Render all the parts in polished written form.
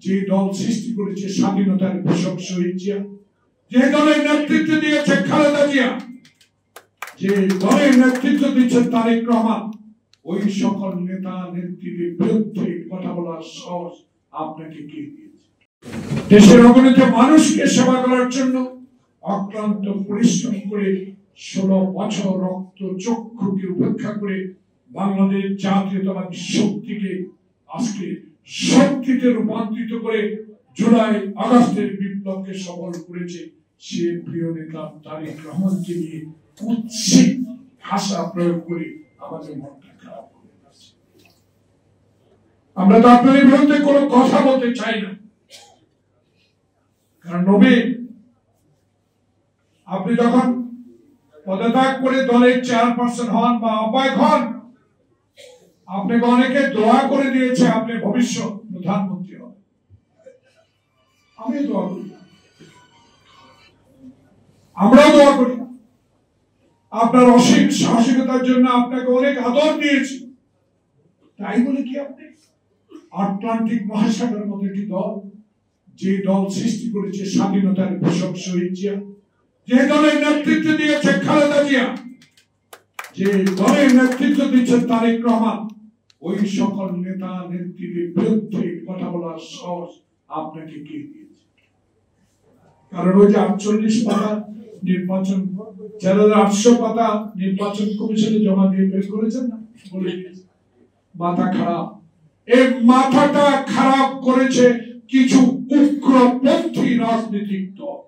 যে দল সৃষ্টি করেছে স্বাধীনতার ঘোষক শহীদ জিয়া, যে দলের নেতৃত্ব দিয়েছে খালেদা জিয়া, যে দলের নেতৃত্ব দিচ্ছে তারেক রহমান, ওই সকল নেতা নেত্রীদের বিরুদ্ধে কথা বলার সাহস আপনাকে কে দিয়েছে? দেশের অগণিত মানুষকে সেবা করার জন্য অক্লান্ত পরিশ্রম করে 16 বছর রক্ত চক্ষুকে উপেক্ষা করে বাংলাদেশ জাতীয়তাবাদী শক্তিকে আজকে শক্তিতে রূপান্তরিত করে জুলাই আগস্টের বিপ্লবকে সফল করেছে সে প্রিয় নেতা তারেক রহমানকে নিয়ে কুৎসিত ভাষা প্রয়োগ করে আমাদের মনটা খারাপ করে দিচ্ছে। আমরা তো আপনাদের বিরুদ্ধে কোনো কথা বলতে চাই না, কারণ নবীন আপনি যখন পদত্যাগ করে দলের চেয়ারপারসন হন বা আহ্বায়ক হন, আপনাকে অনেকে দোয়া করে দিয়েছে আপনি ভবিষ্যৎ প্রধানমন্ত্রী হবেন। আমি দোয়া করি, আমরাও দোয়া করি। আপনার অসীম সাহসিকতার জন্য আপনাকে অনেক আদর দিয়েছি। তাই বলে কি আপনি আটলান্টিক মহাসাগরের মতো একটি দল, যে দল সৃষ্টি করেছে স্বাধীনতার ঘোষক শহীদ জিয়া, যে দলের নেতৃত্ব দিয়েছে খালেদা জিয়া, যে দলের নেতৃত্ব দিচ্ছে তারেক রহমান, ওই সকল নেতা নেত্রীদের বিরুদ্ধে কথা বলার সাহস আপনাকে কে দিয়েছে? কারণ ওই যে 48 পাতা নির্বাচন 4800 পাতা নির্বাচন কমিশনে জমা দিয়ে বের করেছেন না, বলে মাথা খারাপ। এই মাথাটা খারাপ করেছে কিছু উগ্রপন্থী রাজনৈতিক দল,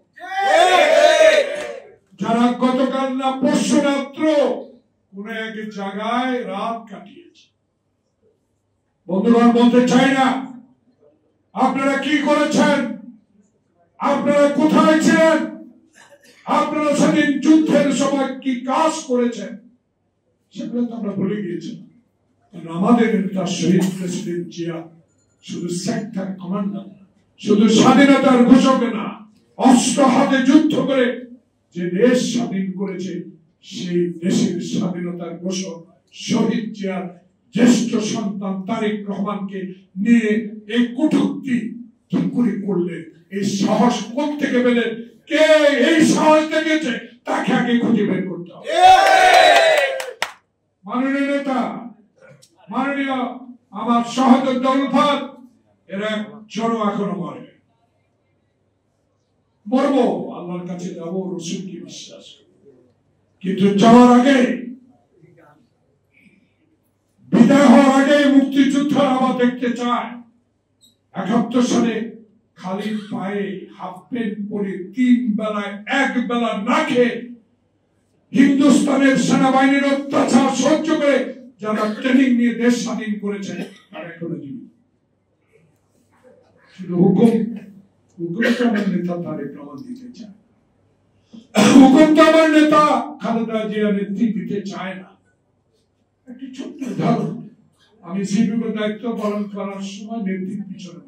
যারা গতকাল না পরশু রাত্র কোন এক জায়গায় রাত কাটিয়েছে। বন্ধুগণ, বলতে চাই না আপনারা কি করেছেন, আপনারা কোথায় ছিলেন, আপনারা সেদিন যুদ্ধের সময় কি কাজ করেছেন, সেগুলো তো আমরা ভুলে গিয়েছি। আমাদের নেতা শহীদ প্রেসিডেন্ট জিয়া শুধু সেক্টর কমান্ডার, শুধু স্বাধীনতার ঘোষক না, অস্ত্র হাতে যুদ্ধ করে যে দেশ স্বাধীন করেছে, সেই দেশের স্বাধীনতার ঘোষক শহীদ জিয়ার জ্যেষ্ঠ সন্তান তারেক রহমানকে নিয়ে এই কটূক্তি কি করে করলেন? এই সাহস কোত্থেকে পেলেন? কে এই সাহস দেখেছে তাকে আগে খুঁজে বের করতে হবে। মাননীয় নেতা, মাননীয় আমার সহোদর দলফাত, এরা জড়ো এখনো মরে, মরবো, আল্লাহর কাছে যাবো, রসুলকে বিশ্বাস করবো, কিন্তু যাওয়ার আগে, বিদায় হওয়ার আগে মুক্তিযুদ্ধের আবার দেখতে চায় 71 সালে খালি পায়ে হাফ প্যান্ট পরে 3 বেলায় 1 বেলা না খেয়ে হিন্দুস্তানের সেনাবাহিনীর অত্যাচার সহ্য করে যারা ট্রেনিং নিয়ে দেশ স্বাধীন করেছে, তারা এখনো জীবিত। শুধু হুকুম তো আমার নেতা তারেক রহমান দিতে চায়, হুকুম তো আমার নেতা খালেদা জিয়া নেত্রী দিতে চায় না। একটি ছোট্ট উদাহরণ, আমি সিপিএমের দায়িত্ব পালন করার সময় নেত্রীর পিছনে